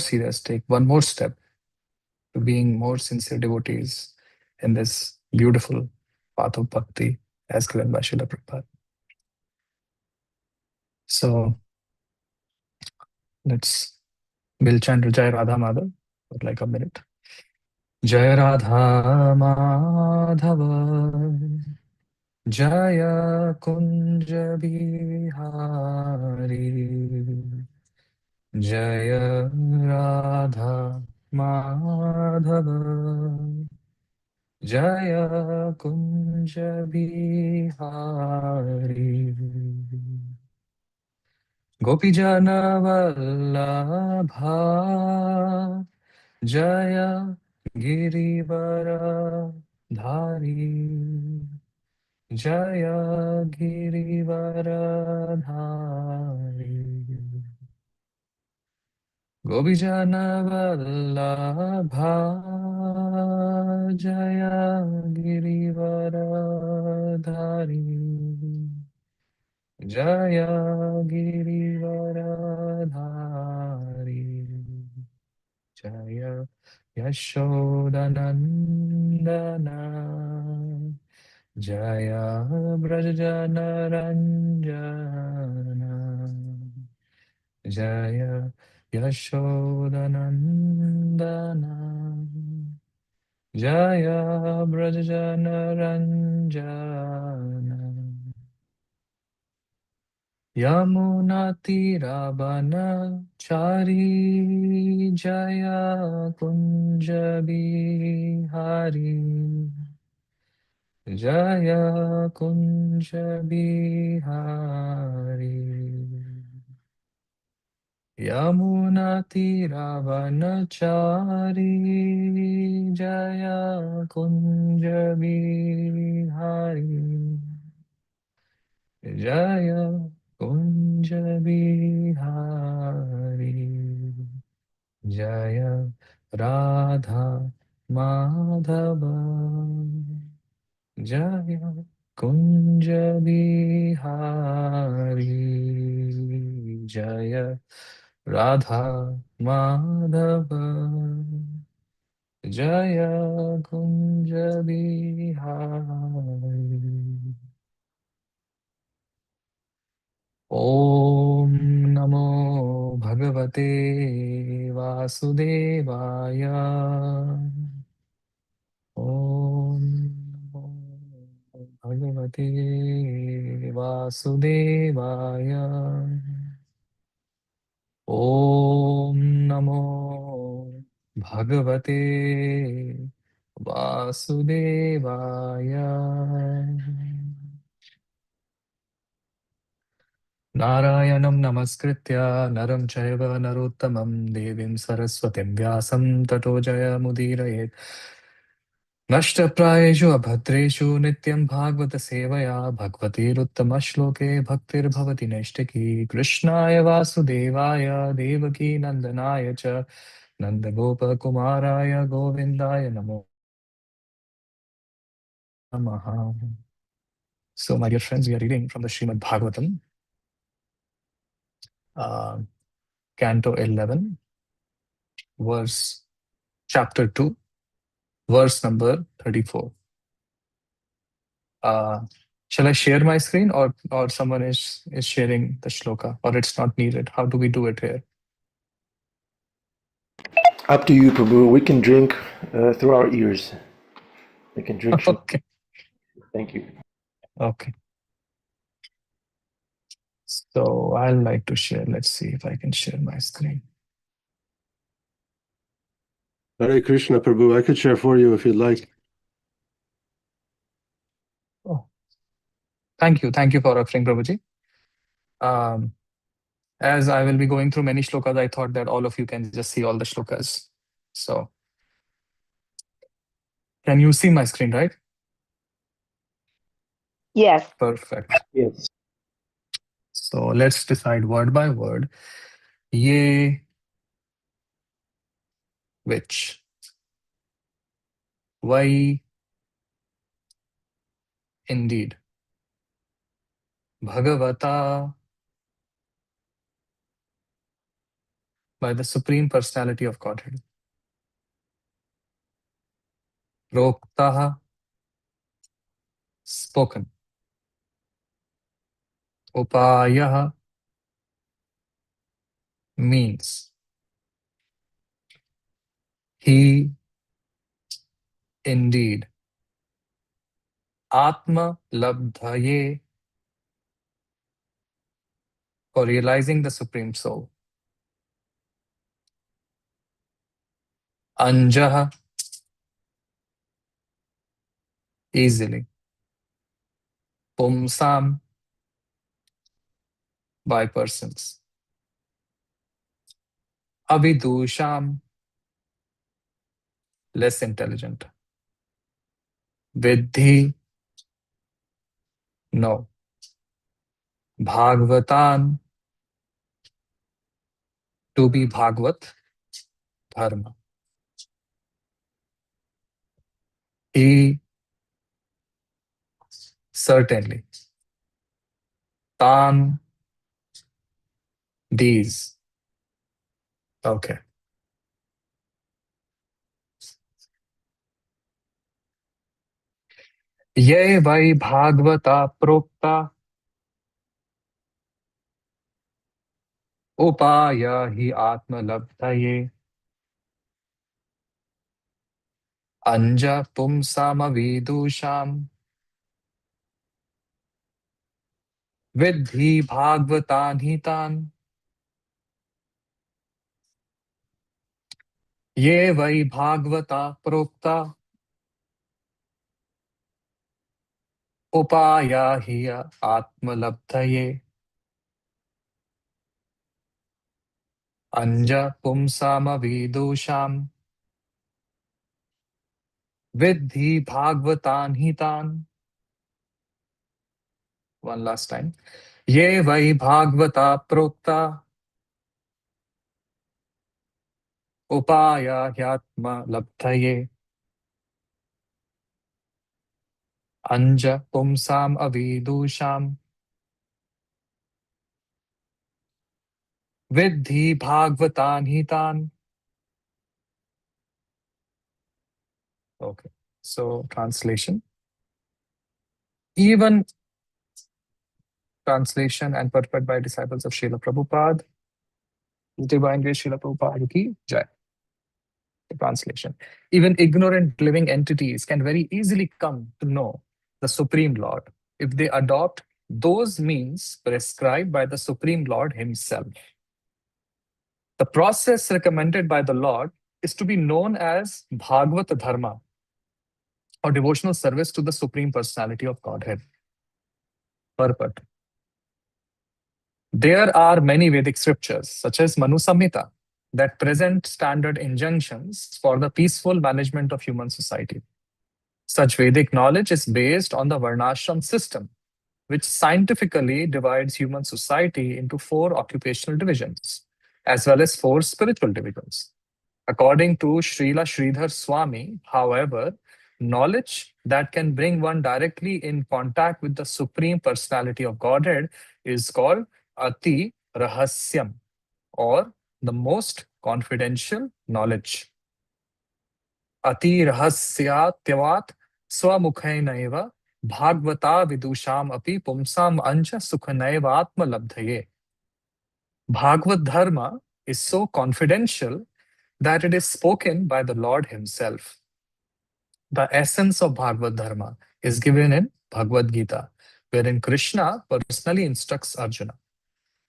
serious, take one more step to being more sincere devotees in this beautiful path of bhakti as given by Srila Prabhupada. So we'll chant Jai Radha Madhav for like a minute. Jai Radha Madhava Jaya Kunja Bihari Jaya Radha Madhava Jaya Kunja Bihari Gopijana Vallabha Jaya Girivara Dhari Jaya Girivara Dhari Gopijana Vallabha Jaya Girivara Dhari Jaya Girivara Dhari Jaya Yashodanandana Jaya Brajana Ranjana Jaya Yashodanandana Jaya Brajana Ranjana Yamunatiravana Chari Jaya Kunja Bihari Jaya Kunja Bihari Yamunatiravana Chari Jaya Kunja Bihari Jaya Kunja Bihari Jaya Radha Madhava Jaya Kunja Bihari Jaya Radha Madhava Jaya Kunja Bihari Om Namo Bhagavate Vasudevaya Om Namo Bhagavate Vasudevaya Om Namo Bhagavate Vasudevaya Narayanam Namaskritya Naram Chaiva Narottamam Devim Saraswatim Vyasam Tato Jaya Mudirayet Nashtaprayeshu Abhadreshu Nityam Bhagavata Sevaya Bhagavatiruttama Shloke Bhaktir Bhavati Neshtaki Krishnaya Vasudevaya Devaki Nandanaya Cha Nandagopa Kumaraya Govindaya Namo Namaha. So, my dear friends, we are reading from the Srimad Bhagavatam, Canto 11, Chapter 2, verse number 34. Shall I share my screen, or someone is sharing the shloka, or it's not needed? How do we do it here? Up to you, Prabhu. We can drink through our ears. We can drink. Okay. Thank you. Okay. So I'd like to share. Let's see if I can share my screen. Hare Krishna, Prabhu. I could share for you if you'd like. Oh, thank you. Thank you for offering, Prabhuji. As I will be going through many shlokas, I thought that all of you can just see all the shlokas. So, can you see my screen, right? Yes. Perfect. Yes. So let's decide word by word. Ye, which, Vai, indeed, Bhagavata, by the Supreme Personality of Godhead. Proktaha, spoken. Upayaha, means. He, indeed. Atma labdhaye, for realizing the Supreme Soul. Anjaha, easily. Pumsam, by persons. Avidusham, less intelligent. Vidhi, no. Bhagavatan, to be Bhagavat, dharma. He, certainly. Tan, these. Okay. Ye vai Bhagavata prokta upaya hi atma labdhaye anja pumsama vidusham vidhi bhagavatan hitan ye vai Bhagavata prokta upaya hi atma labdhaye anja pumsama vidusham vidhi bhagavatan hitan. One last time. Ye vai Bhagavata prokta upaya hyatma labdhaye anja pumsam avidusham vidhi bhagavatan hitan. Okay. So translation. Even translation and purport by disciples of Srila Prabhupada. Divine Grace Srila Prabhupada ki jai. The translation. Even ignorant living entities can very easily come to know the Supreme Lord if they adopt those means prescribed by the Supreme Lord Himself. The process recommended by the Lord is to be known as Bhagavat Dharma, or devotional service to the Supreme Personality of Godhead. Purport. There are many Vedic scriptures, such as Manu Samhita, that present standard injunctions for the peaceful management of human society. Such Vedic knowledge is based on the Varnashram system, which scientifically divides human society into 4 occupational divisions, as well as 4 spiritual divisions. According to Srila Sridhar Swami, however, knowledge that can bring one directly in contact with the Supreme Personality of Godhead is called Ati Rahasyam, or the most confidential knowledge. Ati Rahasyatyvat Swamukhainaiva Bhagavata Vidusham Api Pumsam Anja Sukhanaivatma Labdhaye. Bhagavad Dharma is so confidential that it is spoken by the Lord Himself. The essence of Bhagavad Dharma is given in Bhagavad Gita, wherein Krishna personally instructs Arjuna.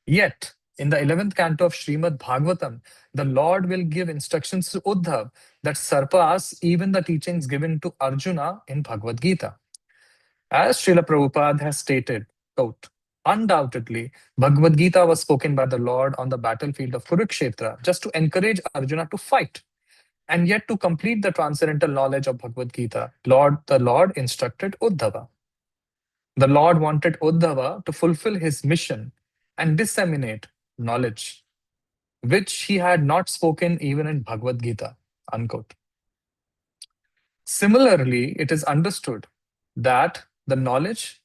Yet, in the 11th canto of Srimad Bhagavatam, the Lord will give instructions to Uddhav that surpass even the teachings given to Arjuna in Bhagavad Gita. As Srila Prabhupada has stated, quote, undoubtedly, Bhagavad Gita was spoken by the Lord on the battlefield of Kurukshetra just to encourage Arjuna to fight. And yet, to complete the transcendental knowledge of Bhagavad Gita, the Lord instructed Uddhava. The Lord wanted Uddhava to fulfill his mission and disseminate knowledge, which he had not spoken even in Bhagavad Gita. Unquote. Similarly, it is understood that the knowledge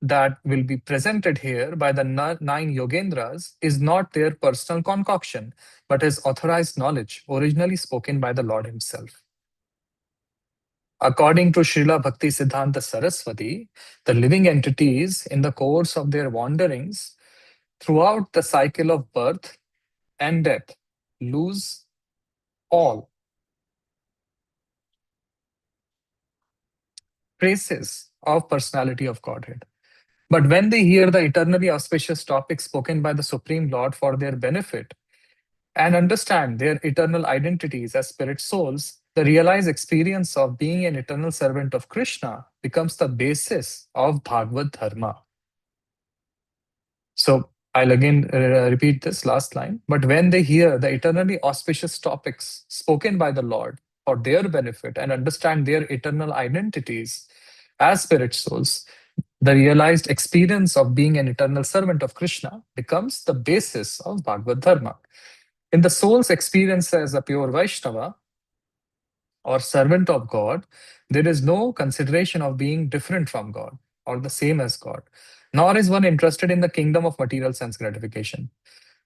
that will be presented here by the nine Yogendras is not their personal concoction, but is authorized knowledge originally spoken by the Lord himself. According to Srila Bhakti Siddhanta Saraswati, the living entities in the course of their wanderings throughout the cycle of birth and death lose all traces of personality of Godhead. But when they hear the eternally auspicious topics spoken by the Supreme Lord for their benefit and understand their eternal identities as spirit souls, the realized experience of being an eternal servant of Krishna becomes the basis of Bhagavad Dharma. So I'll again repeat this last line. But when they hear the eternally auspicious topics spoken by the Lord for their benefit and understand their eternal identities as spirit souls, the realized experience of being an eternal servant of Krishna becomes the basis of Bhagavad Dharma. In the soul's experience as a pure Vaishnava or servant of God, there is no consideration of being different from God or the same as God, nor is one interested in the kingdom of material sense gratification.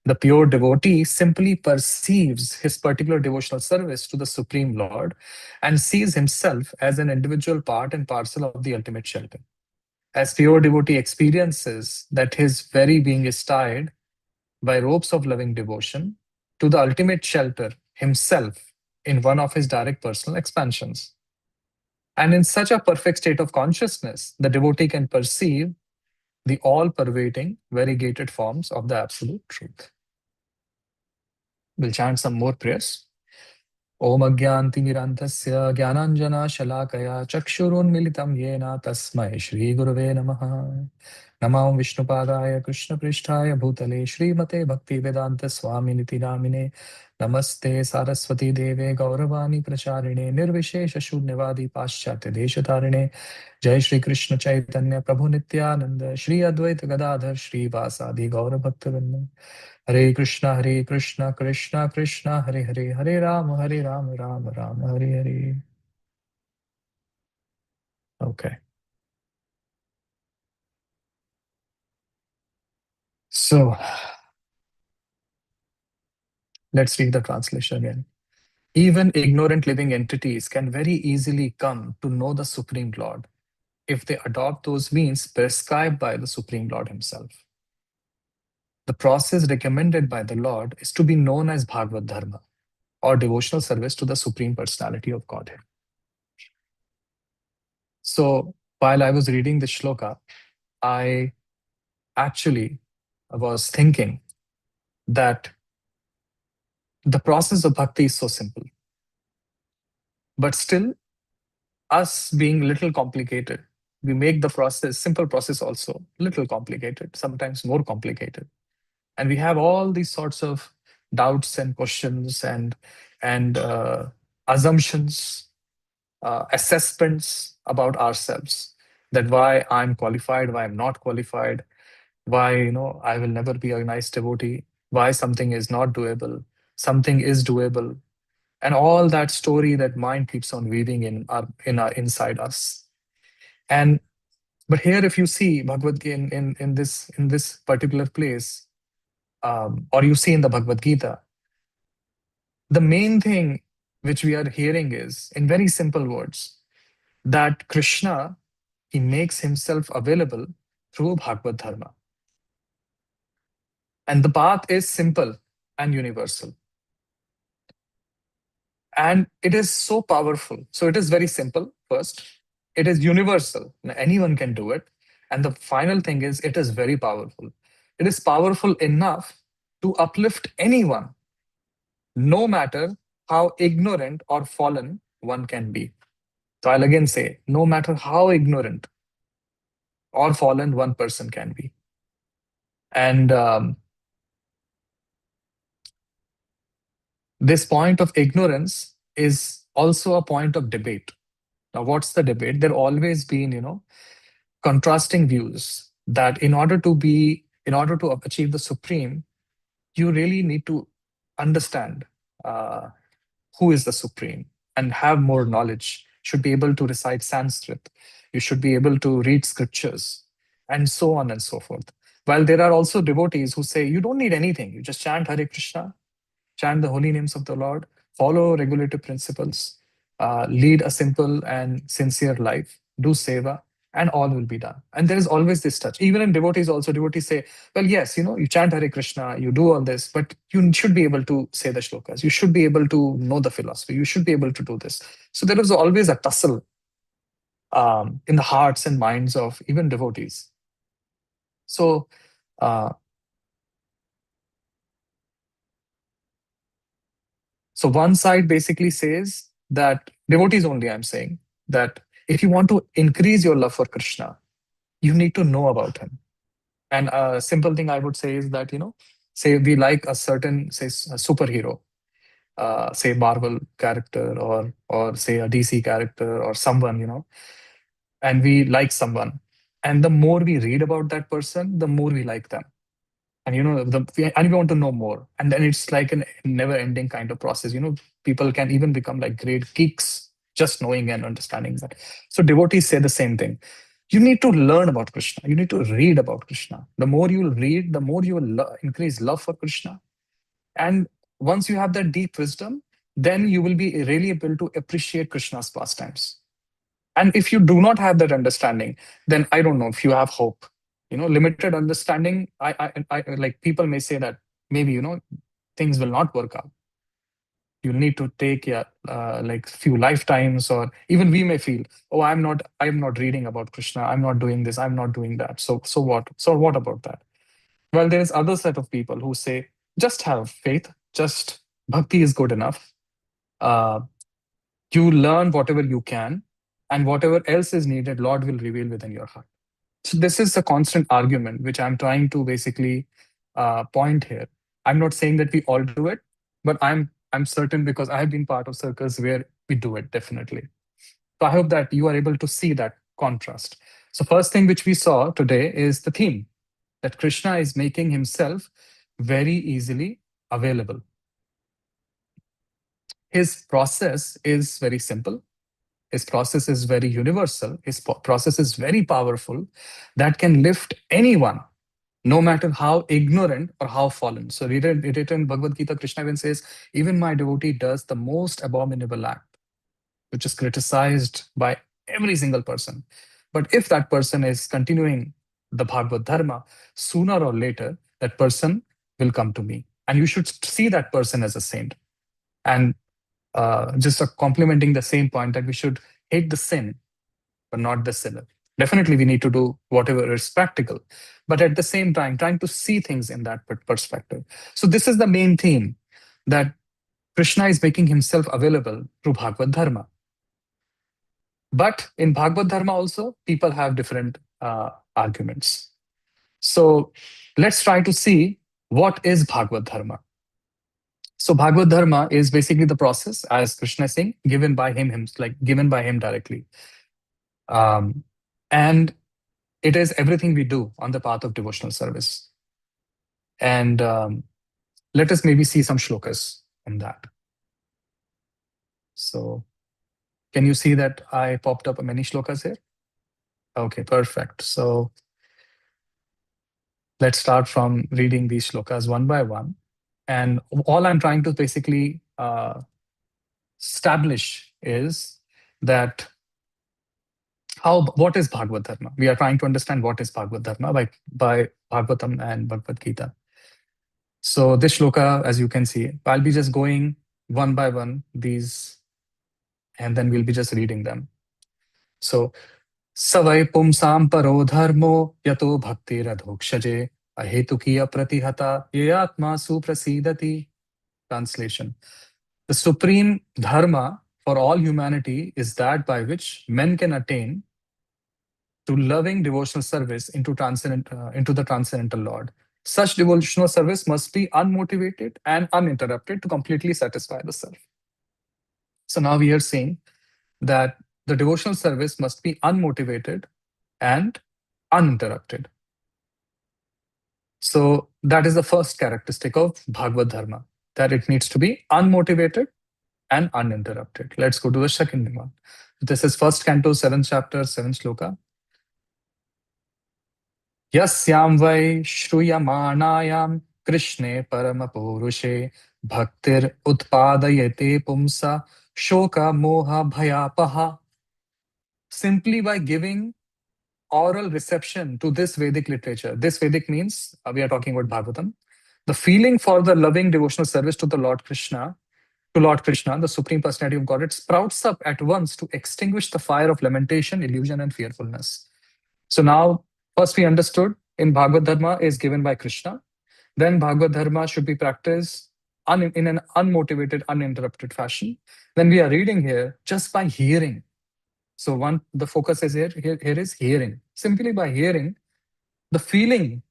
The pure devotee simply perceives his particular devotional service to the Supreme Lord and sees himself as an individual part and parcel of the ultimate shelter. As pure devotee experiences that his very being is tied by ropes of loving devotion to the ultimate shelter himself in one of his direct personal expansions. And in such a perfect state of consciousness, the devotee can perceive the all-pervading, variegated forms of the absolute truth. We'll chant some more prayers. Om Agyantimirantasya Gyananjana Shalakaya Chakshurunmilitam Yena Tasmai Shri Gurave Namaha. Namam Vishnupadaya Krishna Prishtaya Bhutale Srimate Bhakti Vedanta Swami Niti Namine. Namaste Saraswati Deve Gauravani Pracharine Nirvishesha Shunyavadi Paschatya Deshatarine. Jai Shri Krishna Chaitanya Prabhu Nityananda Shri Advaita Gadadhar Shri Vasadi Gaura Bhaktivinoda. Hare Krishna, Krishna Krishna, Hare Hare, Hare Rama, Rama Rama, Hare Hare. Okay. So, let's read the translation again. Even ignorant living entities can very easily come to know the Supreme Lord if they adopt those means prescribed by the Supreme Lord himself. The process recommended by the Lord is to be known as Bhagavad Dharma, or devotional service to the Supreme Personality of Godhead. So, while I was reading the shloka, I actually was thinking that the process of bhakti is so simple, but still, us being little complicated, we make the process, simple process also, little complicated, sometimes more complicated. And we have all these sorts of doubts and questions and assumptions, assessments about ourselves, that why I'm qualified, why I'm not qualified, why I will never be a nice devotee, why something is not doable, something is doable, and all that story that mind keeps on weaving in our inside us. And but here, if you see Bhagavad Gita in this particular place, or you see in the Bhagavad Gita, the main thing which we are hearing is, in very simple words, that Krishna, he makes himself available through Bhagavad Dharma. And the path is simple and universal. And it is so powerful. So it is very simple, first. It is universal. Anyone can do it. And the final thing is, it is very powerful. It is powerful enough to uplift anyone, no matter how ignorant or fallen one can be. So I'll again say, no matter how ignorant or fallen one person can be. And this point of ignorance is also a point of debate. Now, what's the debate? There always been, contrasting views that in order to achieve the supreme, you really need to understand who is the supreme and have more knowledge. Should be able to recite Sanskrit. You should be able to read scriptures and so on and so forth. While there are also devotees who say, you don't need anything, you just chant Hare Krishna, chant the holy names of the Lord, follow regulative principles, lead a simple and sincere life, do seva, and all will be done. And there is always this touch. Even in devotees, also devotees say, well, yes, you chant Hare Krishna, you do all this, but you should be able to say the shlokas. You should be able to know the philosophy. You should be able to do this. So there is always a tussle in the hearts and minds of even devotees. So, so one side basically says that devotees only, I'm saying, that if you want to increase your love for Krishna, you need to know about him. And a simple thing I would say is that, say we like a certain, say, a superhero, say Marvel character or say a DC character or someone, and we like someone. And the more we read about that person, the more we like them. And and we want to know more. And then it's like a never-ending kind of process. People can even become like great geeks just knowing and understanding that. So devotees say the same thing. You need to learn about Krishna. You need to read about Krishna. The more you will read, the more you will increase love for Krishna. And once you have that deep wisdom, then you will be really able to appreciate Krishna's pastimes. And if you do not have that understanding, then I don't know if you have hope. Limited understanding, I like people may say that maybe, things will not work out. You need to take like few lifetimes, or even we may feel, oh, I'm not reading about Krishna, I'm not doing this, I'm not doing that. So what about that? Well, there is other set of people who say, just have faith, just bhakti is good enough. You learn whatever you can, and whatever else is needed, Lord will reveal within your heart. So this is a constant argument which I'm trying to basically point here. I'm not saying that we all do it, but I'm certain, because I have been part of circles where we do it definitely. So I hope that you are able to see that contrast. So first thing which we saw today is the theme that Krishna is making himself very easily available. His process is very simple. His process is very universal. His process is very powerful, that can lift anyone, no matter how ignorant or how fallen. So written in Bhagavad Gita, Krishna even says, even my devotee does the most abominable act, which is criticized by every single person. But if that person is continuing the Bhagavad Dharma, sooner or later, that person will come to me. And you should see that person as a saint. And just complementing the same point, that we should hate the sin, but not the sinner. Definitely, we need to do whatever is practical, but at the same time, trying to see things in that perspective. So this is the main theme, that Krishna is making himself available through Bhagavad Dharma. But in Bhagavad Dharma also, people have different arguments. So let's try to see what is Bhagavad Dharma. So Bhagavad Dharma is basically the process, as Krishna is saying, given by him directly. And it is everything we do on the path of devotional service. And let us maybe see some shlokas on that. So can you see that I popped up many shlokas here? Okay, perfect. So let's start from reading these shlokas one by one. And all I'm trying to basically establish is that what is Bhagavad Dharma? We are trying to understand what is Bhagavad Dharma by Bhagavatam and Bhagavad Gita. So this shloka, as you can see, I'll be just going one by one these, and then we'll be just reading them. So Savai pumsam paro dharmo yato bhakti radhokshaje ahetukiya pratihata yayatma suprasidati. Translation. The supreme dharma for all humanity is that by which men can attain to loving devotional service into the transcendental Lord. Such devotional service must be unmotivated and uninterrupted to completely satisfy the self. So now we are saying that the devotional service must be unmotivated and uninterrupted. So that is the first characteristic of Bhagavad Dharma, that it needs to be unmotivated and uninterrupted. Let's go to the second one. This is first canto, 7th chapter, 7th shloka. Yasyam vai shruyamanayam Krishne paramapurushe bhaktir utpadayate pumsa shoka moha bhayapaha. Simply by giving oral reception to this Vedic literature. This Vedic means we are talking about Bhagavatam. The feeling for the loving devotional service to Lord Krishna, the Supreme Personality of Godhead, sprouts up at once to extinguish the fire of lamentation, illusion, and fearfulness. So now, first we understood in Bhagavad Dharma is given by Krishna. Then Bhagavad Dharma should be practiced in an unmotivated, uninterrupted fashion. Then we are reading here just by hearing. So the focus is here is hearing. Simply by hearing, the feeling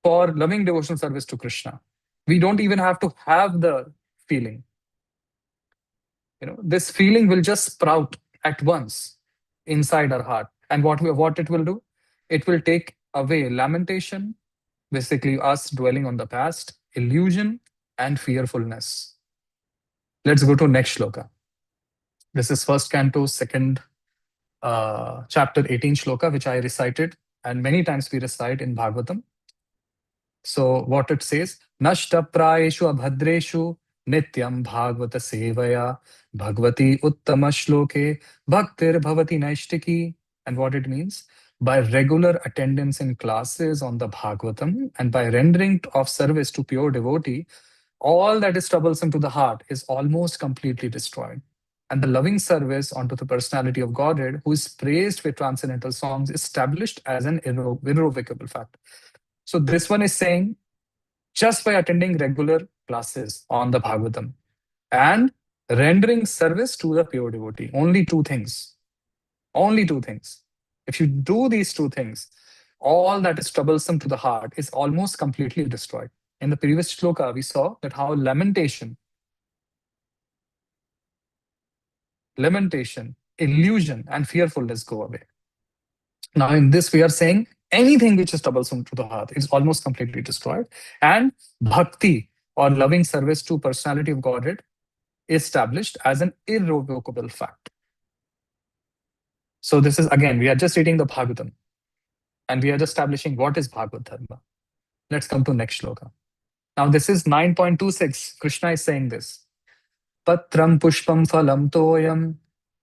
for loving devotional service to Krishna. We don't even have to have the feeling. This feeling will just sprout at once inside our heart. And what it will do? It will take away lamentation, basically us dwelling on the past, illusion, and fearfulness. Let's go to next shloka. This is first canto, second chapter 18 shloka, which I recited, and many times we recite in Bhagavatam. So what it says, Nashta prayeshu abhadreshu nityam bhagavata sevaya bhagavati uttama shloke bhaktir bhavati naishtiki. And what it means? By regular attendance in classes on the Bhagavatam and by rendering of service to pure devotee, all that is troublesome to the heart is almost completely destroyed. And the loving service unto the personality of Godhead, who is praised with transcendental songs, is established as an irrevocable fact. So this one is saying, just by attending regular classes on the Bhagavatam and rendering service to the pure devotee, only two things. Only two things. If you do these two things, all that is troublesome to the heart is almost completely destroyed. In the previous shloka, we saw that how lamentation, illusion, and fearfulness go away. Now, in this, we are saying anything which is troublesome to the heart is almost completely destroyed. And bhakti, or loving service to personality of Godhead, is established as an irrevocable fact. So this is, again, we are just reading the Bhagavatam. And we are just establishing what is Bhagavad Dharma. Let's come to next shloka. Now, this is 9.26. Krishna is saying this. Patram pushpam phalam toyam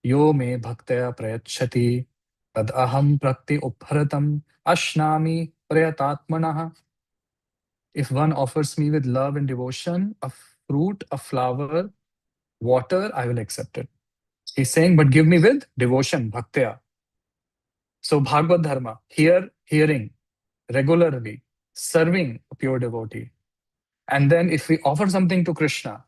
yo me bhaktaya prayachati tad aham prakti upbharatam ashnami prayatatmanaha. If one offers me with love and devotion a fruit, a flower, water, I will accept it. He's saying, but give me with devotion, bhaktya. So Bhagavad Dharma, hearing regularly, serving a pure devotee. And then if we offer something to Krishna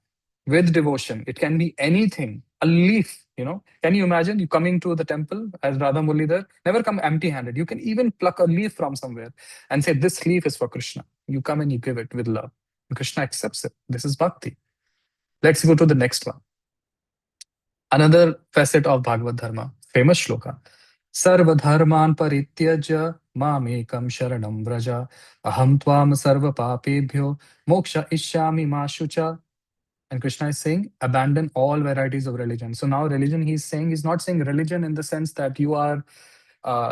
with devotion, it can be anything, a leaf, Can you imagine you coming to the temple as Radha Mullidhar? Never come empty-handed. You can even pluck a leaf from somewhere and say, this leaf is for Krishna. You come and you give it with love. And Krishna accepts it. This is bhakti. Let's go to the next one. Another facet of Bhagavad Dharma, famous shloka. Sarva dharman parityaja mamekam sharanam vraja aham tvam sarva papebhyo moksha ishyami ma shucha. And Krishna is saying, abandon all varieties of religion. So now religion, he's not saying religion in the sense that you are,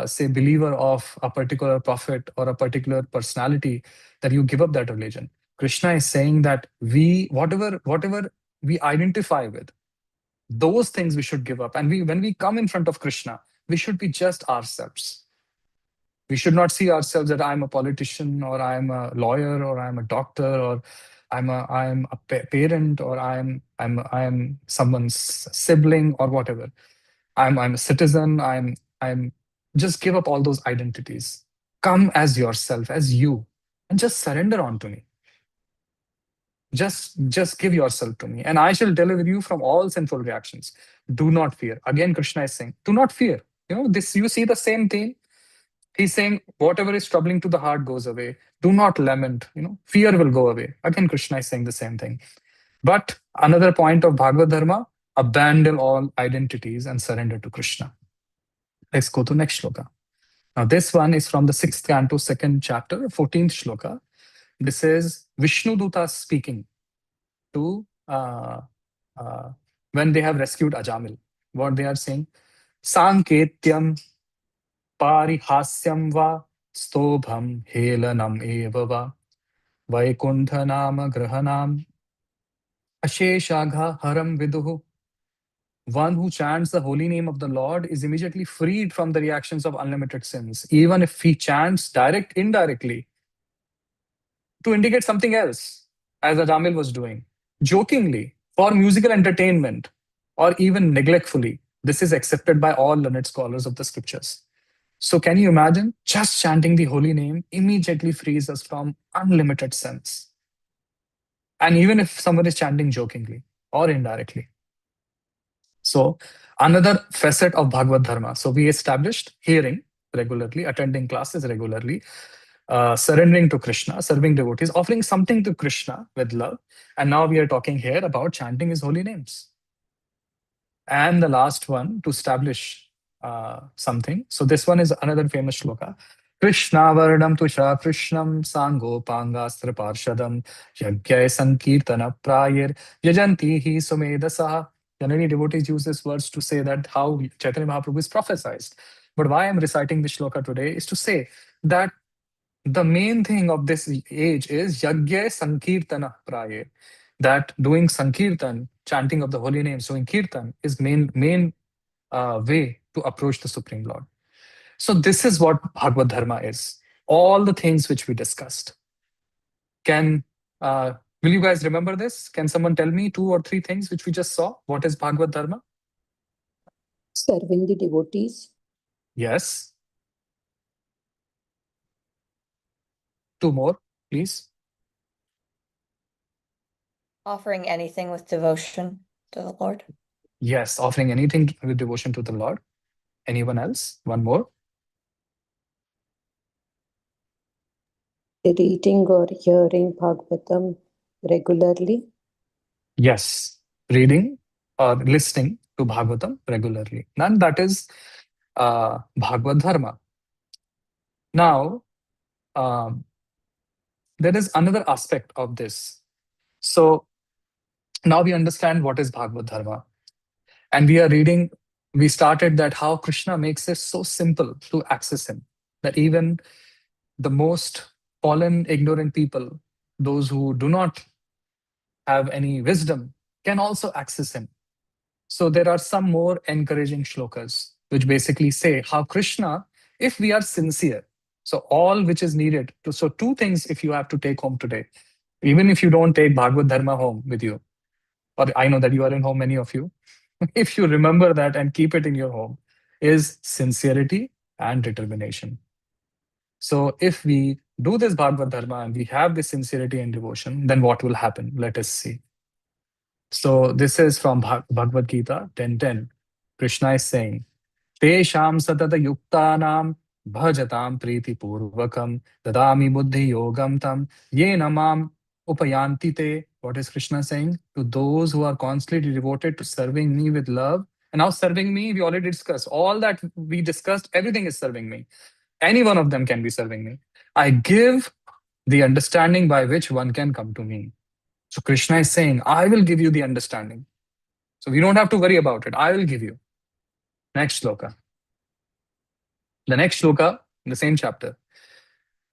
say, believer of a particular prophet or a particular personality, that you give up that religion. Krishna is saying that whatever we identify with, those things we should give up. And when we come in front of Krishna, we should be just ourselves. We should not see ourselves that I'm a politician or I'm a lawyer or I'm a doctor or I'm a parent or I'm someone's sibling or whatever. I'm a citizen. I'm just give up all those identities. Come as yourself, as you, and just surrender onto me. Just give yourself to me, and I shall deliver you from all sinful reactions. Do not fear. Again, Krishna is saying, do not fear. This, you see the same thing. He's saying, whatever is troubling to the heart goes away. Do not lament. Fear will go away. Again, Krishna is saying the same thing. But another point of Bhagavad Dharma, abandon all identities and surrender to Krishna. Let's go to next shloka. Now, this one is from the 6th canto, 2nd chapter, 14th shloka. This is Vishnu Duta speaking to when they have rescued Ajamil. What they are saying? Sanketyam parihasyam va stobham helanam eva va vaikuntha nama grahanam asheshagha haram viduhu. One who chants the holy name of the Lord is immediately freed from the reactions of unlimited sins, even if he chants indirectly to indicate something else, as Ajamil was doing, jokingly, for musical entertainment, or even neglectfully. This is accepted by all learned scholars of the scriptures. So, can you imagine? Just chanting the holy name immediately frees us from unlimited sins. And even if someone is chanting jokingly or indirectly. So, another facet of Bhagavad Dharma. So, we established hearing regularly, attending classes regularly, surrendering to Krishna, serving devotees, offering something to Krishna with love. And now we are talking here about chanting his holy names. And the last one to establish something. So this one is another famous shloka. Krishna Varnam Tusha Krishnam Sango Pangastra Parshadam Yagyay Sankirtana Prayir Yajanti Hi Sumedasaha. Generally, devotees use these words to say that how Chaitanya Mahaprabhu is prophesied. But why I'm reciting this shloka today is to say that the main thing of this age is Yagya Sankirtana Praye. That doing Sankirtan, chanting of the holy names, doing Kirtan is main way to approach the Supreme Lord. So this is what Bhagavad Dharma is. All the things which we discussed. Will you guys remember this? Can someone tell me 2 or 3 things which we just saw? What is Bhagavad Dharma? Serving the devotees. Yes. 2 more, please. Offering anything with devotion to the Lord. Yes, offering anything with devotion to the Lord. Anyone else? 1 more. Reading or hearing Bhagavatam regularly. Yes, reading or listening to Bhagavatam regularly. And that is Bhagavad Dharma. Now, there is another aspect of this. So now we understand what is Bhagavad Dharma. And we started that how Krishna makes it so simple to access him, that even the most fallen, ignorant people, those who do not have any wisdom, can also access him. So there are some more encouraging shlokas, which basically say how Krishna, if we are sincere, so all which is needed to, so 2 things if you have to take home today, even if you don't take Bhagavad Dharma home with you, or I know that you are in home, many of you, if you remember that and keep it in your home, is sincerity and determination. So if we do this Bhagavad Dharma and we have this sincerity and devotion, then what will happen? Let us see. So this is from Bhagavad Gita 10:10. Krishna is saying, Tesham satata yuktanam bhajatam priti purvakam dadami buddhi yogam tam yena mam upayanti te. What is Krishna saying? To those who are constantly devoted to serving me with love. And now serving me, we already discussed. All that we discussed, everything is serving me. Any one of them can be serving me. I give the understanding by which one can come to me. So Krishna is saying, I will give you the understanding. So we don't have to worry about it. I will give you. Next shloka. The next shloka in the same chapter.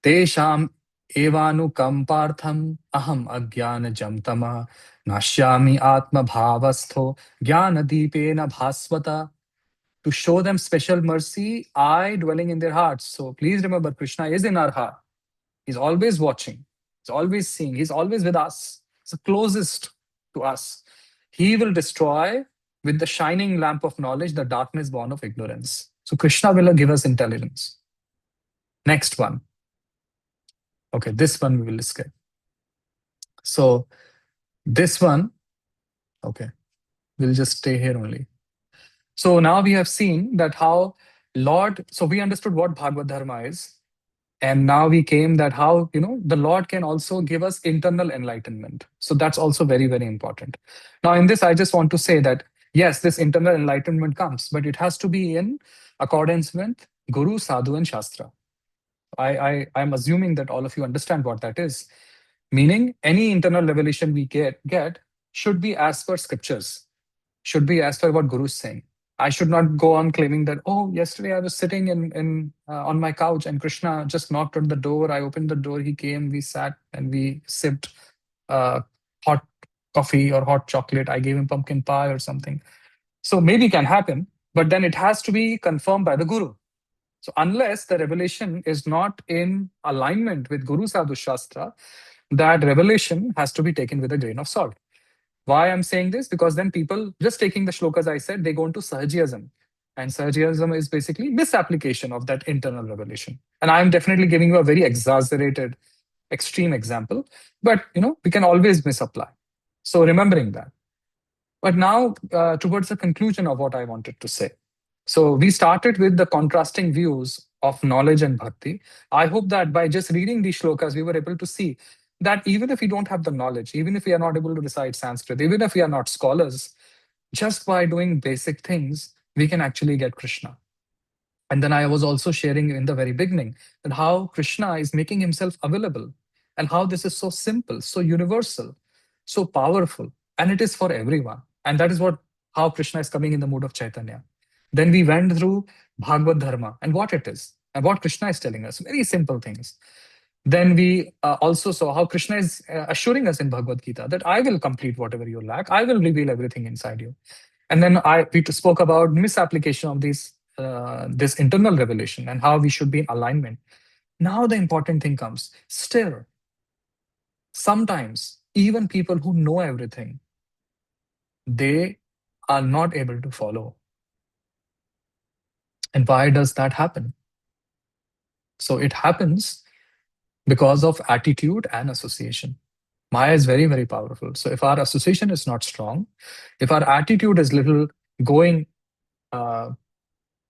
Tesham evanu kampartham aham agyana jamtama nashyami atma bhavastho jnana deepena bhasvata. To show them special mercy, I dwelling in their hearts. So please remember, Krishna is in our heart. He's always watching. He's always seeing. He's always with us. He's the closest to us. He will destroy with the shining lamp of knowledge the darkness born of ignorance. So Krishna will give us intelligence. Next one. Okay, this one we will skip. So this one, okay, we'll just stay here only. So now we have seen that how Lord, so we understood what Bhagavad Dharma is. And now we came that how, the Lord can also give us internal enlightenment. So that's also very, very important. Now in this, I just want to say that, yes, this internal enlightenment comes, but it has to be in accordance with Guru, Sadhu, and Shastra. I'm assuming that all of you understand what that is. Meaning any internal revelation we get should be as per scriptures, should be as per what Guru is saying. I should not go on claiming that, oh, yesterday I was sitting on my couch and Krishna just knocked on the door. I opened the door, he came, we sat and we sipped hot coffee or hot chocolate. I gave him pumpkin pie or something. So maybe it can happen, but then it has to be confirmed by the Guru. So unless the revelation is not in alignment with Guru Sadhu Shastra, that revelation has to be taken with a grain of salt. Why I'm saying this? Because then people, just taking the shlokas I said, they go into Sahajiyasm. And Sahajiyasm is basically misapplication of that internal revelation. And I'm definitely giving you a very exaggerated, extreme example, but we can always misapply. So remembering that. But now towards the conclusion of what I wanted to say. So we started with the contrasting views of knowledge and bhakti. I hope that by just reading these shlokas, we were able to see that even if we don't have the knowledge, even if we are not able to recite Sanskrit, even if we are not scholars, just by doing basic things, we can actually get Krishna. And then I was also sharing in the very beginning that how Krishna is making himself available and how this is so simple, so universal, so powerful, and it is for everyone. And that is how Krishna is coming in the mood of Chaitanya. Then we went through Bhagavad Dharma and what it is and what Krishna is telling us, very simple things. Then we also saw how Krishna is assuring us in Bhagavad Gita that I will complete whatever you lack, I will reveal everything inside you. And then we spoke about misapplication of this internal revelation and how we should be in alignment. Now the important thing comes. Still, sometimes even people who know everything, they are not able to follow. And why does that happen? So it happens because of attitude and association. Maya is very, very powerful. So if our association is not strong, if our attitude is little going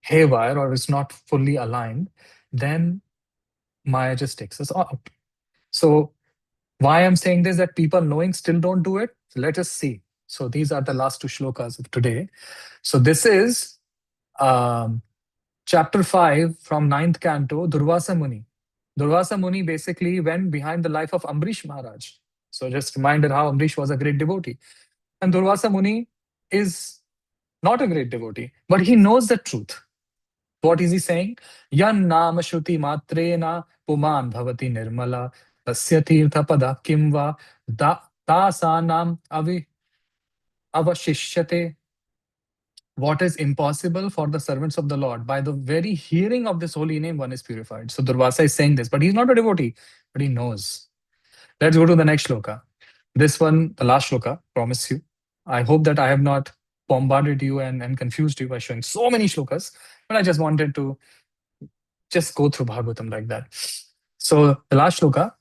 haywire or is not fully aligned, then Maya just takes us out. So why I'm saying this, that people knowing still don't do it, let us see. So these are the last two shlokas of today. So this is chapter 5 from 9th canto, Durvasa Muni. Durvasa Muni basically went behind the life of Amrish Maharaj. So just reminder how Amrish was a great devotee. And Durvasa Muni is not a great devotee, but he knows the truth. What is he saying? Yan nama shruti matrena puman bhavati nirmala tasya tirtha pada kimva dasanam avashishyate. What is impossible for the servants of the Lord, by the very hearing of this holy name, one is purified. So Durvasa is saying this, but he's not a devotee, but he knows. Let's go to the next shloka. This one, the last shloka, promise you. I hope that I have not bombarded you and confused you by showing so many shlokas, but I just wanted to just go through Bhagavatam like that. So the last shloka,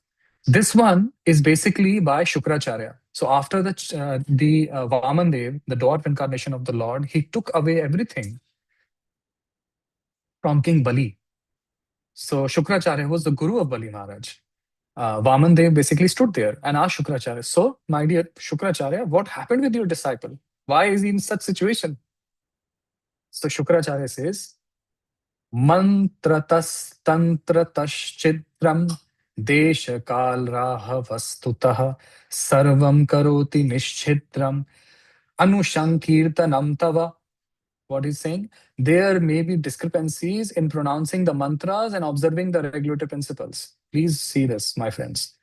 this one is basically by Shukracharya. So after the Vamandev, the dwarf incarnation of the Lord, he took away everything from King Bali. So Shukracharya was the guru of Bali Maharaj. Vamandev basically stood there and asked Shukracharya, so my dear Shukracharya, what happened with your disciple? Why is he in such situation? So Shukracharya says, Mantratas tantrataschidram desha kalraha vastutah sarvam karoti nishchidram anushankirtanam tava. What he's saying? There may be discrepancies in pronouncing the mantras and observing the regulatory principles. Please see this, my friends.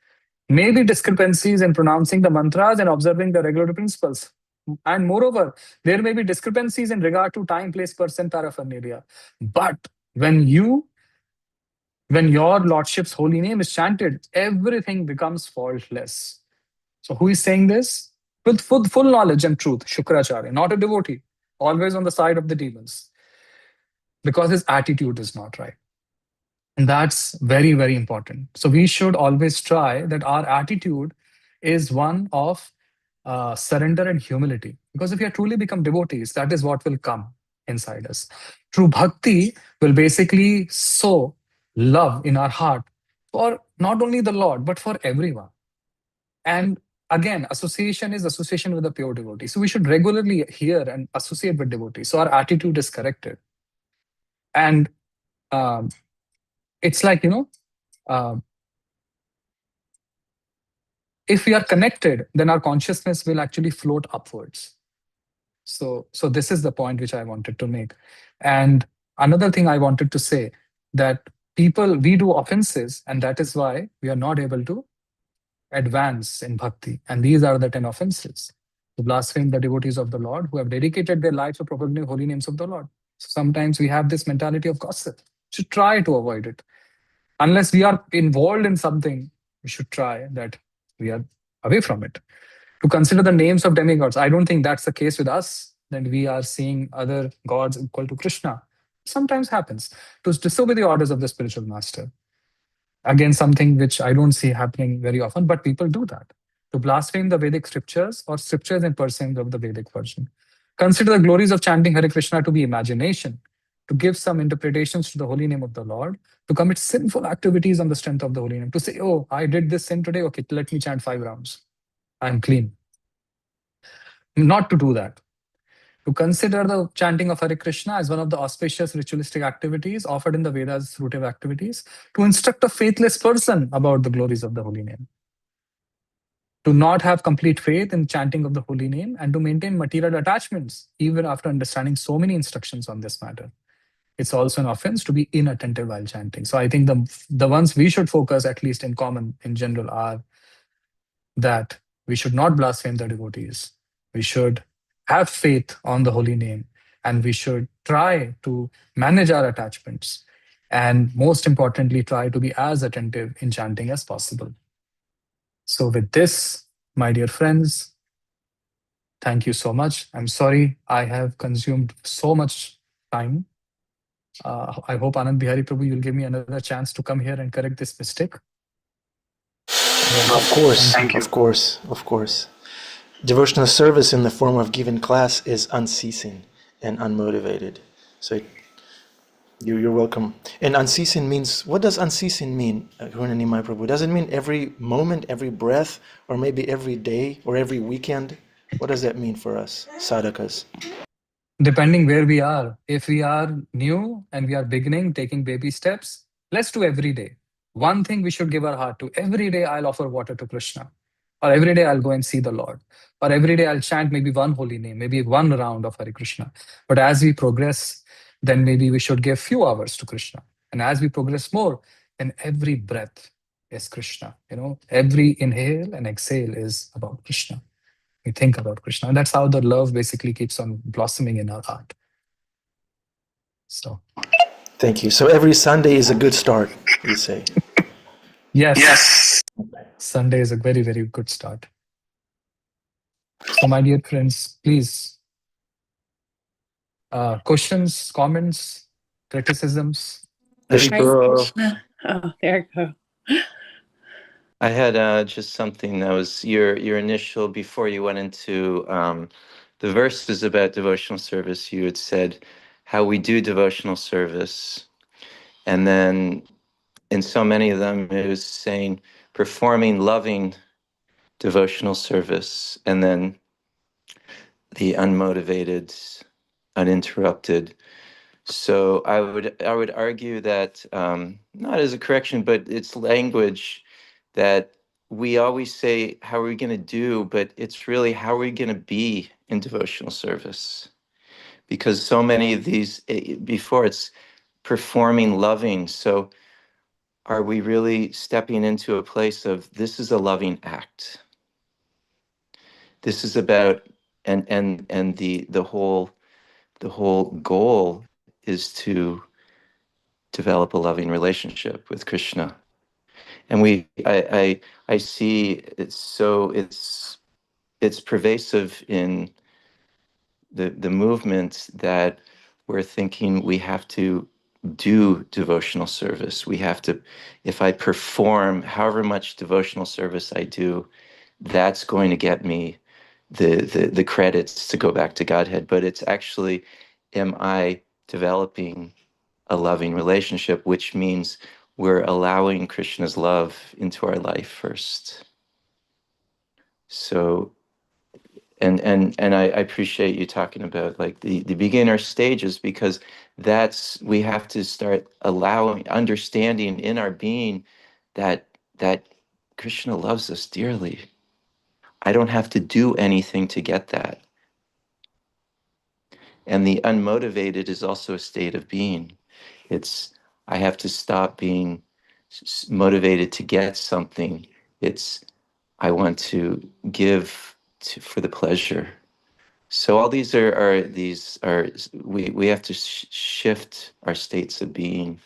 May be discrepancies in pronouncing the mantras and observing the regulatory principles. And moreover, there may be discrepancies in regard to time, place, person, paraphernalia. But when your Lordship's holy name is chanted, everything becomes faultless. So who is saying this? With full knowledge and truth, Shukracharya, not a devotee, always on the side of the demons, because his attitude is not right. And that's very, very important. So we should always try that our attitude is one of surrender and humility. Because if we are truly become devotees, that is what will come inside us. True bhakti will basically sow love in our heart for not only the Lord, but for everyone. And again, association is association with a pure devotee. So we should regularly hear and associate with devotees. So our attitude is corrected. And it's like, if we are connected, then our consciousness will actually float upwards. So this is the point which I wanted to make. And another thing I wanted to say, that we do offenses, and that is why we are not able to advance in bhakti. And these are the 10 offenses: to blaspheme the devotees of the Lord who have dedicated their lives to propagating holy names of the Lord. So sometimes we have this mentality of gossip. We should try to avoid it. Unless we are involved in something, we should try that we are away from it. To consider the names of demigods, I don't think that's the case with us, that we are seeing other gods equal to Krishna. Sometimes happens. To disobey the orders of the spiritual master. Again, something which I don't see happening very often, but people do that. To blaspheme the Vedic scriptures or scriptures in person of the Vedic version. Consider the glories of chanting Hare Krishna to be imagination, to give some interpretations to the holy name of the Lord, to commit sinful activities on the strength of the holy name, to say, oh, I did this sin today, okay, let me chant 5 rounds. I'm clean. Not to do that. To consider the chanting of Hare Krishna as one of the auspicious ritualistic activities offered in the Vedas, fruitive activities, to instruct a faithless person about the glories of the holy name. To not have complete faith in chanting of the holy name, and to maintain material attachments even after understanding so many instructions on this matter. It's also an offense to be inattentive while chanting. So I think the ones we should focus, at least in common, in general, are that we should not blaspheme the devotees. We should have faith on the holy name, and we should try to manage our attachments. And most importantly, try to be as attentive in chanting as possible. So with this, my dear friends, thank you so much. I'm sorry I have consumed so much time. I hope Anand Bihari Prabhu, you'll give me another chance to come here and correct this mistake. Of course, of course, of course. Devotional service in the form of given class is unceasing and unmotivated. So you're welcome. And unceasing means, what does unceasing mean, Karuna Nimai Prabhu? Does it mean every moment, every breath, or maybe every day or every weekend? What does that mean for us, sadhakas? Depending where we are. If we are new and we are beginning, taking baby steps, let's do every day. One thing we should give our heart to. Every day I'll offer water to Krishna. Or every day I'll go and see the Lord. Or every day I'll chant maybe one holy name, maybe one round of Hare Krishna. But as we progress, then maybe we should give few hours to Krishna. And as we progress more, then every breath is Krishna. Every inhale and exhale is about Krishna. We think about Krishna. And that's how the love basically keeps on blossoming in our heart. So. Thank you. So every Sunday is a good start, you say? Yes. Sunday is a very, very good start. So my dear friends, please, questions, comments, criticisms? Hare Krishna. Oh, there you go. I had just something that was your initial, before you went into the verses about devotional service. You had said how we do devotional service, and then in so many of them it was saying performing loving devotional service, and then the unmotivated, uninterrupted. So I would argue that not as a correction, but it's language that we always say, how are we going to do? But it's really, how are we going to be in devotional service? Because so many of these, before it's performing loving. So are we really stepping into a place of, this is a loving act? This is about, and the whole goal is to develop a loving relationship with Krishna. And I see it's pervasive in the movement that we're thinking we have to do devotional service. We have to, if I perform however much devotional service I do, that's going to get me the credits to go back to Godhead. But it's actually, am I developing a loving relationship, which means we're allowing Krishna's love into our life first. So, and I appreciate you talking about like the beginner stages, because we have to start understanding in our being that Krishna loves us dearly. I don't have to do anything to get that. And the unmotivated is also a state of being. It's, I have to stop being motivated to get something. It's, I want to give for the pleasure. So all these are we have to shift our states of being,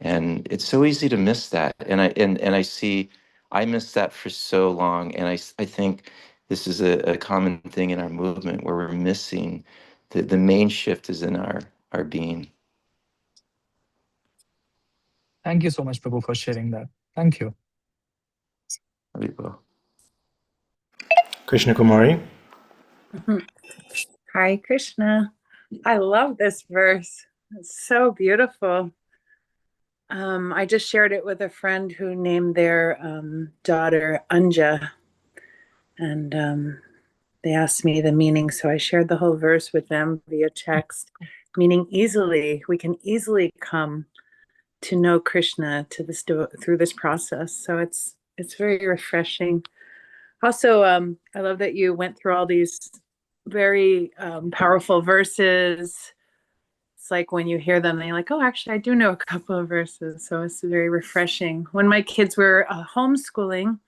and it's so easy to miss that. And I see I missed that for so long, and I think this is a common thing in our movement where we're missing the main shift is in our being. Thank you so much, Prabhu, for sharing that. Thank you. Haribo. Krishna Kumari. Hare Krishna. I love this verse. It's so beautiful. I just shared it with a friend who named their daughter Anja, and they asked me the meaning, so I shared the whole verse with them via text, meaning easily. We can easily come to know Krishna through this process. So it's very refreshing. Also, I love that you went through all these very powerful verses. It's like when you hear them, you're like, oh, actually, I do know a couple of verses. So it's very refreshing. When my kids were homeschooling,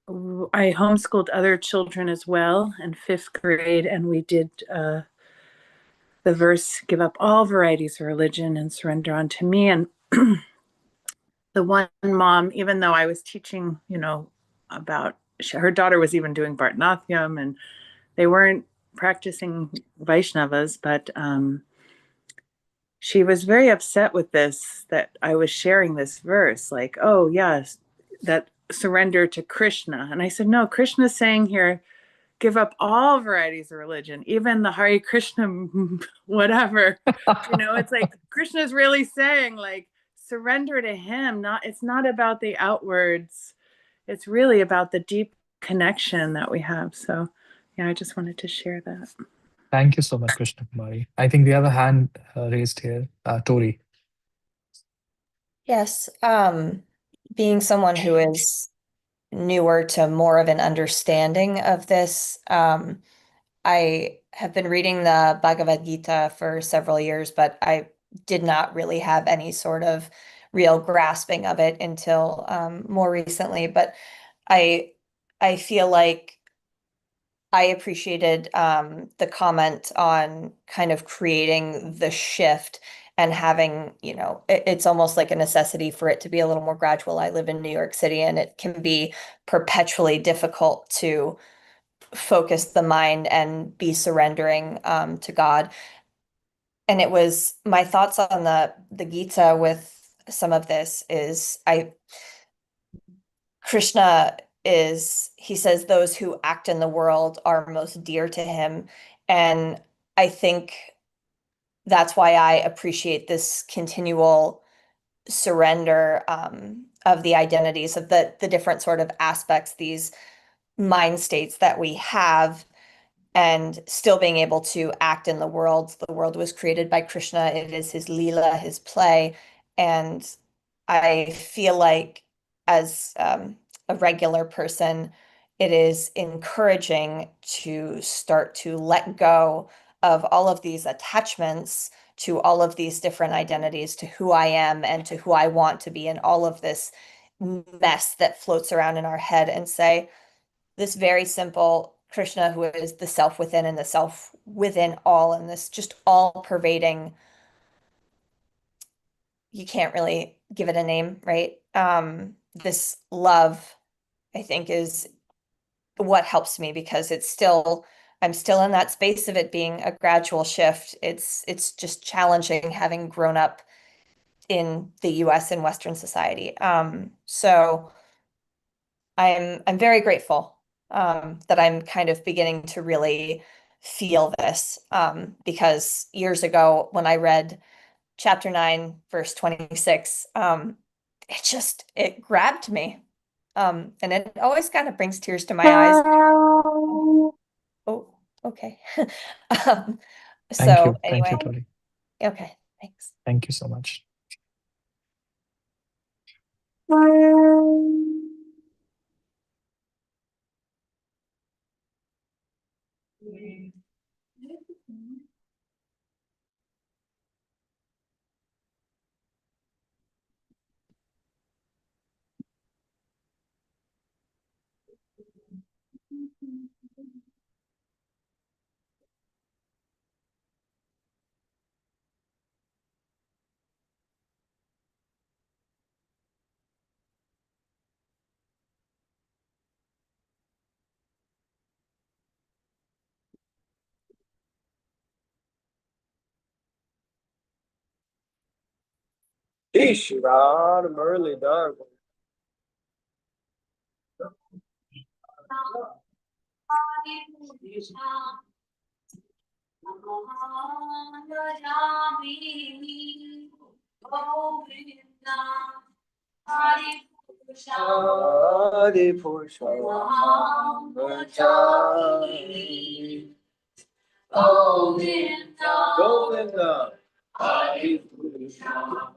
I homeschooled other children as well in 5th grade, and we did the verse, give up all varieties of religion and surrender unto me. And the one mom, even though I was teaching, about, her daughter was even doing Bharatanatyam, and they weren't practicing Vaishnavas, but she was very upset with this, that I was sharing this verse, like, oh, yes, that surrender to Krishna. And I said, no, Krishna's saying here, give up all varieties of religion, even the Hare Krishna, whatever. It's like Krishna's really saying, like, surrender to him. It's not about the outwards. It's really about the deep connection that we have. So, yeah, I just wanted to share that. Thank you so much, Krishna Kumari. I think we have a hand raised here. Tori. Yes, being someone who is newer to more of an understanding of this, I have been reading the Bhagavad Gita for several years, but I did not really have any sort of real grasping of it until more recently. But I I feel like I appreciated the comment on kind of creating the shift and having, it's almost like a necessity for it to be a little more gradual. I live in New York City, and it can be perpetually difficult to focus the mind and be surrendering to God. And it was my thoughts on the Gita with some of this is Krishna he says those who act in the world are most dear to him. And I think that's why I appreciate this continual surrender of the identities of the different sort of aspects, these mind states that we have, and still being able to act in the world. The world was created by Krishna. It is his Leela, his play. And I feel like as a regular person, it is encouraging to start to let go of all of these attachments to all of these different identities, to who I am and to who I want to be, and all of this mess that floats around in our head, and say, this very simple Krishna, who is the self within and the self within all, and this just all pervading, you can't really give it a name, right? This love, I think, is what helps me, because I'm still in that space of it being a gradual shift. It's just challenging, having grown up in the US and Western society. So I'm very grateful that I'm kind of beginning to really feel this, because years ago when I read chapter 9, verse 26, it grabbed me. And it always kind of brings tears to my eyes. Oh, okay. Um, Thank so you. Thank you, anyway, Tori. okay, thanks. Thank you so much. Ishvara Murli Darg. Adi Purusha Govinda Adi Purusha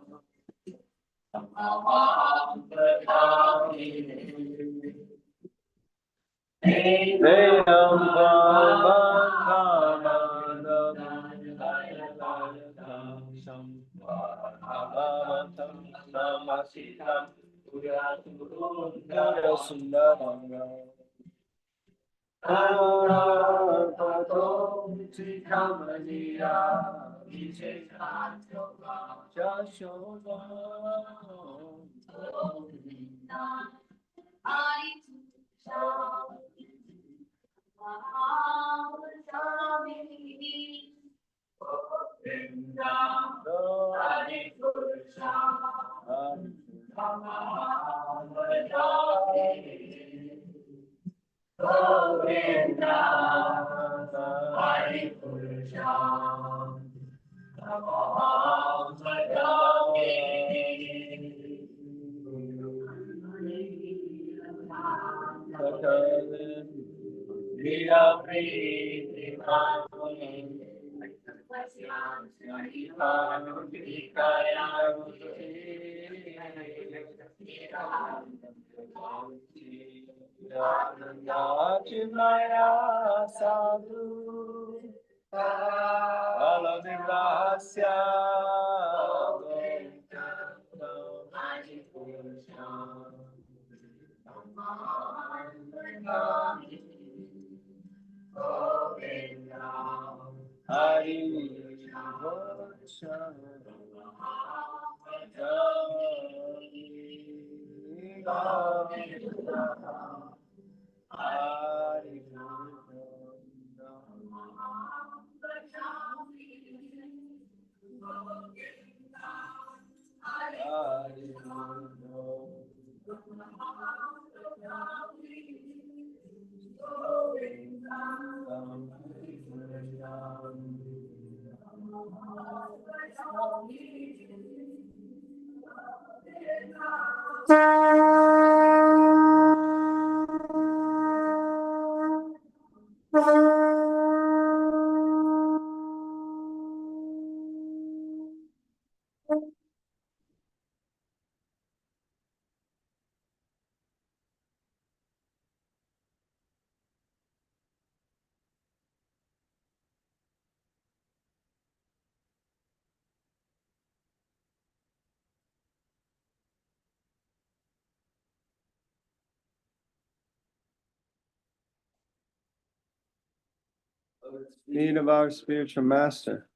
Feet of our spiritual master,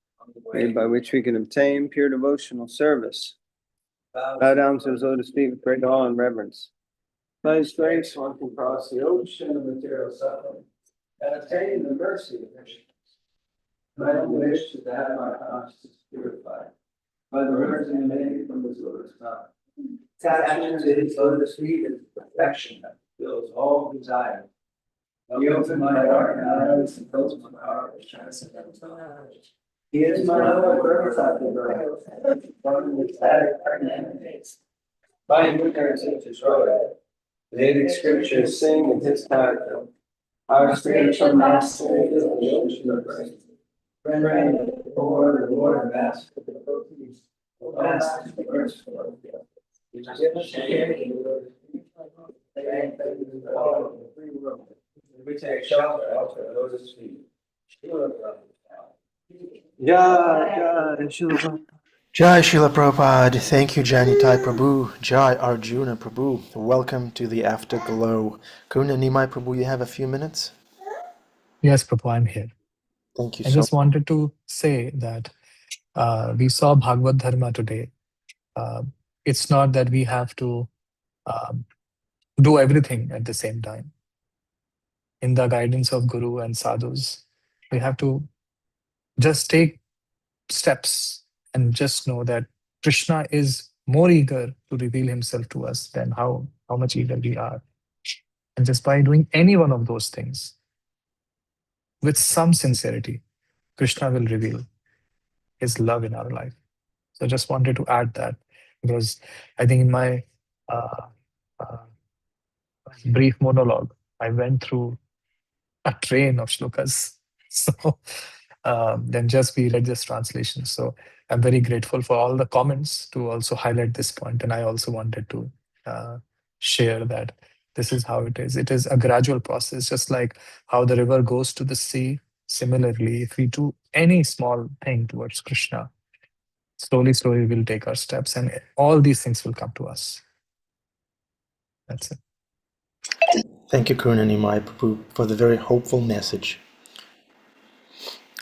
made by which we can obtain pure devotional service. Bow down to his lotus feet with great awe and reverence. By his grace, one can cross the ocean of material suffering and attain the mercy of Krishna. My own wish is to have my consciousness purified by the rivers emanating from his lotus mouth. Attachment to his lotus feet is perfection that fills all desire. He opened my heart and eyes and fills my heart with transcendental knowledge. He is my Lord, birth after birth, from the ecstatic emanates. By ignorance is destroyed. Vedic scriptures sing in his character. Our spiritual master is the ocean of grace. Friend of the poor, the Lord and master of the devotees. Master of the merciful. Which give us shade the free world. We take shelter out of lotus feet. Jai Jai Shila Jai Srila Prabhupada. Thank you, Janitai Prabhu. Jai Arjuna Prabhu. Welcome to the Afterglow. Karuna Nimai Prabhu, you have a few minutes? Yes, Prabhu, I'm here. Thank you I so just wanted to say that we saw Bhagavad Dharma today. It's not that we have to um, do everything at the same time. In the guidance of Guru and Sadhus, we have to just take steps and just know that Krishna is more eager to reveal himself to us than how much eager we are. And just by doing any one of those things with some sincerity, Krishna will reveal his love in our life. So I just wanted to add that because I think in my uh, uh, brief monologue, I went through a train of shlokas. So then just we read this translation. So I'm very grateful for all the comments to also highlight this point. And I also wanted to share that this is how it is. It is a gradual process, just like how the river goes to the sea. Similarly, if we do any small thing towards Krishna, slowly, slowly we'll take our steps and all these things will come to us. That's it. Thank you, Karuna Nimai Prabhu, for the very hopeful message.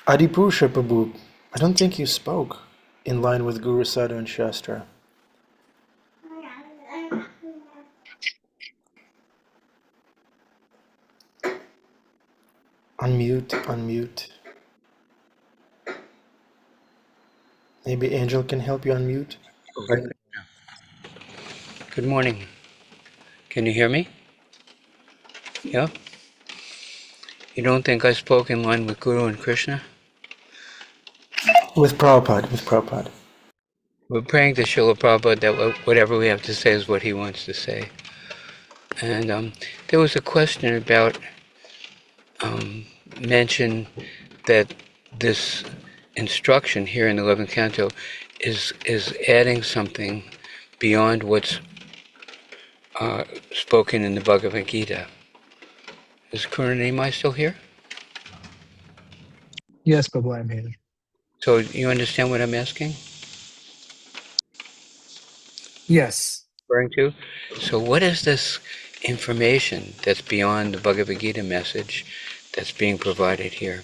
Adipusha Prabhu, I don't think you spoke in line with Guru Sadhu and Shastra. Unmute, unmute. Maybe Angel can help you unmute. Okay. Good morning. Can you hear me? Yeah? You don't think I spoke in line with Guru and Krishna? With Prabhupada, with Prabhupada. We're praying to Srila Prabhupada that whatever we have to say is what he wants to say. And there was a question about mention that this instruction here in the 11th canto is adding something beyond what's spoken in the Bhagavad Gita. Is Karuna Nimai still here? Yes, Prabhu, I'm here. So you understand what I'm asking? Yes. Referring to? So what is this information that's beyond the Bhagavad Gita message that's being provided here?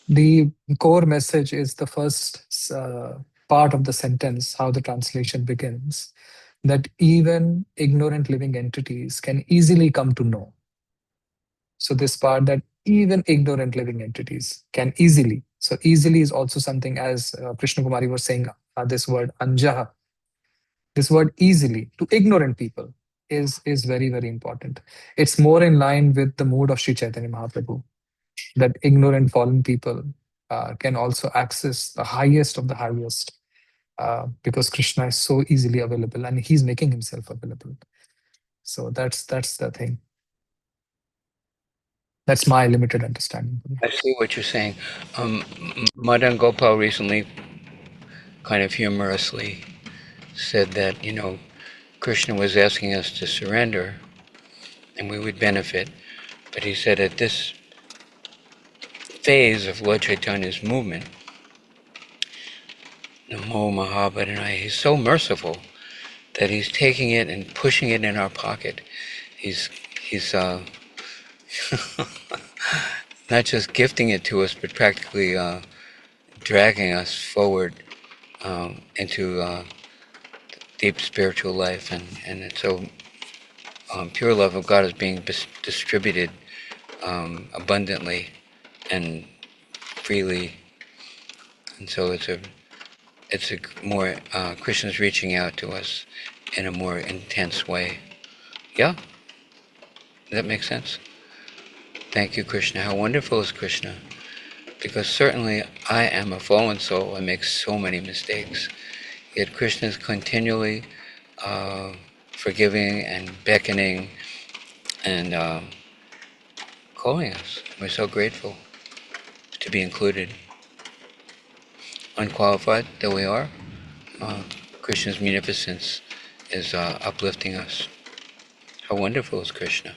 The core message is the first part of the sentence, how the translation begins, that even ignorant living entities can easily come to know. So this part that even ignorant living entities can easily, so easily is also something as Krishna Kumari was saying, this word anjaha, this word easily to ignorant people is very, very important. It's more in line with the mood of Sri Chaitanya Mahaprabhu, that ignorant fallen people can also access the highest of the highest because Krishna is so easily available and he's making himself available. So that's the thing. That's my limited understanding. I see what you're saying. Madan Gopal recently kind of humorously said that, Krishna was asking us to surrender and we would benefit. But he said at this phase of Lord Chaitanya's movement, Namo Mahabharanaya, he's so merciful that he's taking it and pushing it in our pocket. He's not just gifting it to us, but practically dragging us forward into deep spiritual life. And so pure love of God is being distributed abundantly and freely. And so it's a more, Krishna's reaching out to us in a more intense way. Yeah? Does that make sense? Thank you, Krishna. How wonderful is Krishna? Because certainly I am a fallen soul. I make so many mistakes. Yet Krishna is continually forgiving and beckoning and calling us. We're so grateful to be included. Unqualified though we are, Krishna's munificence is uplifting us. How wonderful is Krishna?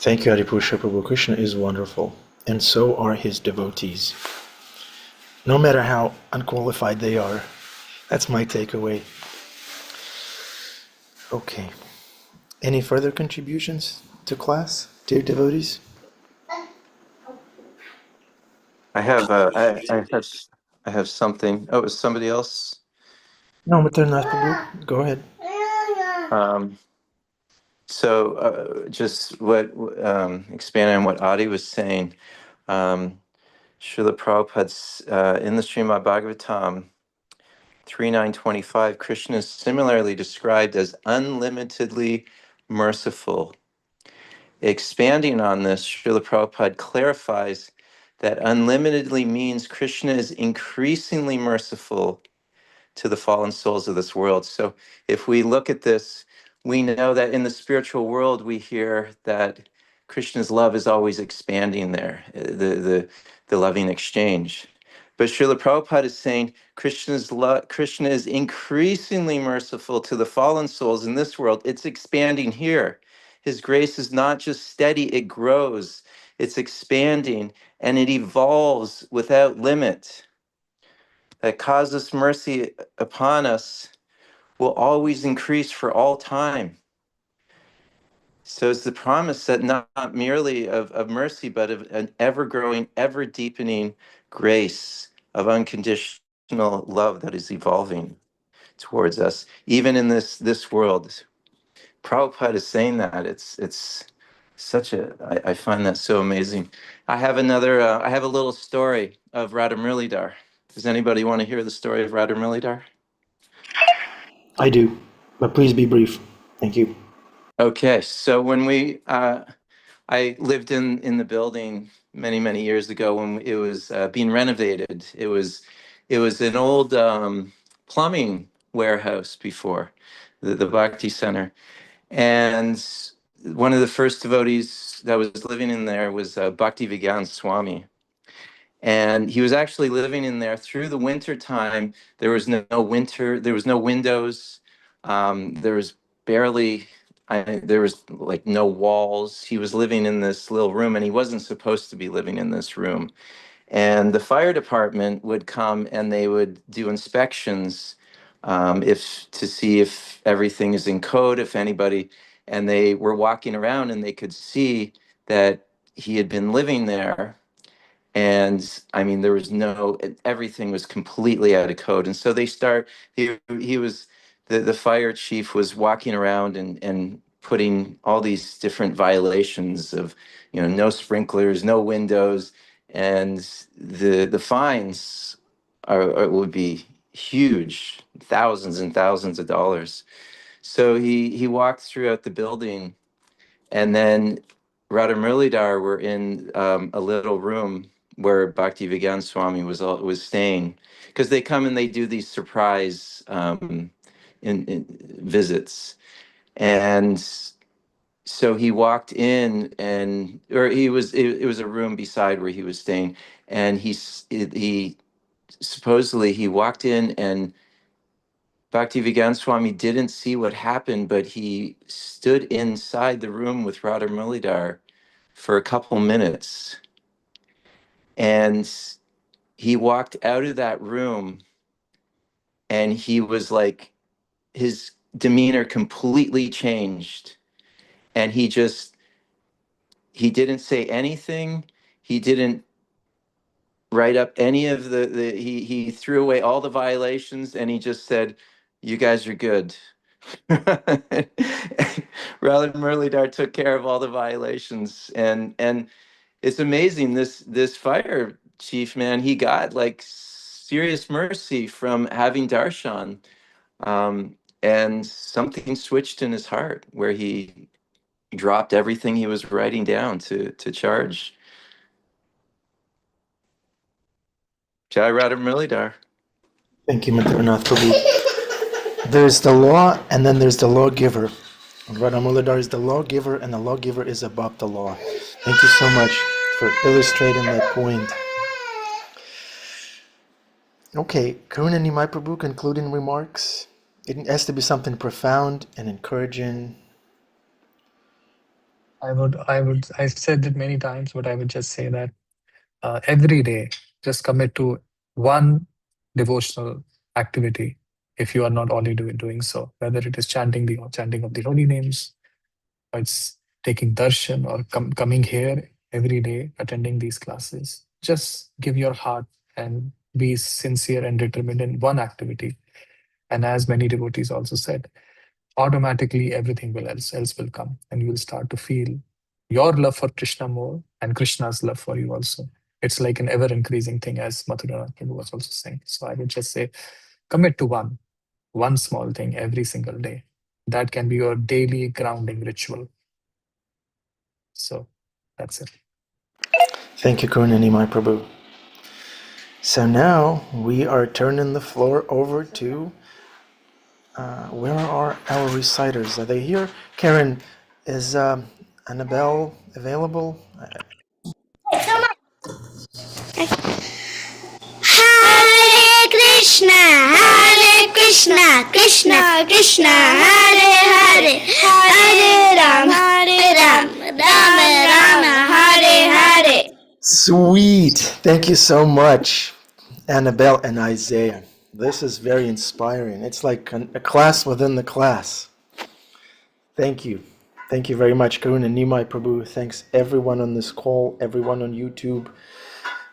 Thank you, Haripusha Prabhu. Krishna is wonderful, and so are his devotees, no matter how unqualified they are. That's my takeaway. Okay. Any further contributions to class, dear devotees? I have something. Oh, is somebody else? No, Maternath Prabhu, go ahead. Um, just what expanding on what Adi was saying. Um, Srila Prabhupada's in the Srimad Bhagavatam 3.9.25, Krishna is similarly described as unlimitedly merciful. Expanding on this, Srila Prabhupada clarifies that unlimitedly means Krishna is increasingly merciful to the fallen souls of this world. So if we look at this, we know that in the spiritual world, we hear that Krishna's love is always expanding there, the loving exchange. But Srila Prabhupada is saying Krishna is increasingly merciful to the fallen souls in this world. It's expanding here. His grace is not just steady, it grows, it's expanding, and it evolves without limit. That causeless mercy upon us will always increase for all time. So it's the promise that not merely of mercy, but of an ever-growing, ever-deepening grace of unconditional love that is evolving towards us, even in this world. Prabhupada is saying that. It's such a, I find that so amazing. I have a little story of Radha Muralidhar. Does anybody want to hear the story of Radha Muralidhar? I do, but please be brief. Thank you. Okay, so when I lived in the building many years ago when it was being renovated. It was an old plumbing warehouse before the Bhakti Center, and one of the first devotees that was living in there was Bhakti Vigyan Swami. And he was actually living in there through the winter time. There was no winter, there was no windows. There was barely, there was like no walls. He was living in this little room and he wasn't supposed to be living in this room. And the fire department would come and they would do inspections if to see if everything is in code, if anybody, and they were walking around and they could see that he had been living there, and I mean there was everything was completely out of code. And so he was the fire chief was walking around and putting all these different violations of, no sprinklers, no windows, and the fines would be huge, thousands and thousands of dollars. So he walked throughout the building, and then Radha Muralidhar were in a little room where Bhakti Vigyan Swami was staying, because they come and they do these surprise in visits. And so he walked in, it was a room beside where he was staying, and he supposedly he walked in, and Bhakti Vigyan Swami didn't see what happened, but he stood inside the room with Radha Muralidhar for a couple minutes. And he walked out of that room and he was like, his demeanor completely changed. And he didn't say anything. He didn't write up any of he threw away all the violations and he just said, "You guys are good." Radha Muralidhar took care of all the violations, and it's amazing. This fire chief, man, he got like serious mercy from having darshan, and something switched in his heart where he dropped everything he was writing down to charge. Jai Radha Muralidhar. Thank you, Maternath Prabhu. There's the law, and then there's the lawgiver. Radha Muralidhar is the lawgiver, and the lawgiver is above the law. Thank you so much for illustrating that point. Okay, Karuna Nimai Prabhu, concluding remarks. It has to be something profound and encouraging. I've said it many times, but I would just say that every day, just commit to one devotional activity if you are not already doing so, whether it is chanting of the holy names, or it's taking darshan, or coming here every day, attending these classes. Just give your heart and be sincere and determined in one activity. And as many devotees also said, automatically everything else will come, and you will start to feel your love for Krishna more and Krishna's love for you also. It's like an ever increasing thing, as Mathuranath Prabhu was also saying. So I would just say, commit to one small thing every single day. That can be your daily grounding ritual. So that's it. Thank you, Karuna Nimai Prabhu. So now we are turning the floor over to where are our reciters? Are they here? Karen, is Annabelle available? Hare Krishna, Krishna Krishna, Hare Hare, Hare Ram, Rama Rama, Hare Hare. Sweet. Thank you so much, Annabelle and Isaiah. This is very inspiring. It's like a class within the class. Thank you. Thank you very much, Karuna Nimai Prabhu. Thanks everyone on this call, everyone on YouTube.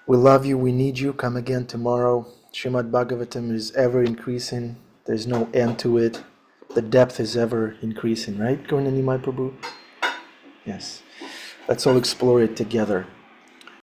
We love you. We need you. Come again tomorrow. Srimad Bhagavatam is ever increasing. There's no end to it. The depth is ever increasing, right, Karuna Nimai Prabhu? Yes. Let's all explore it together.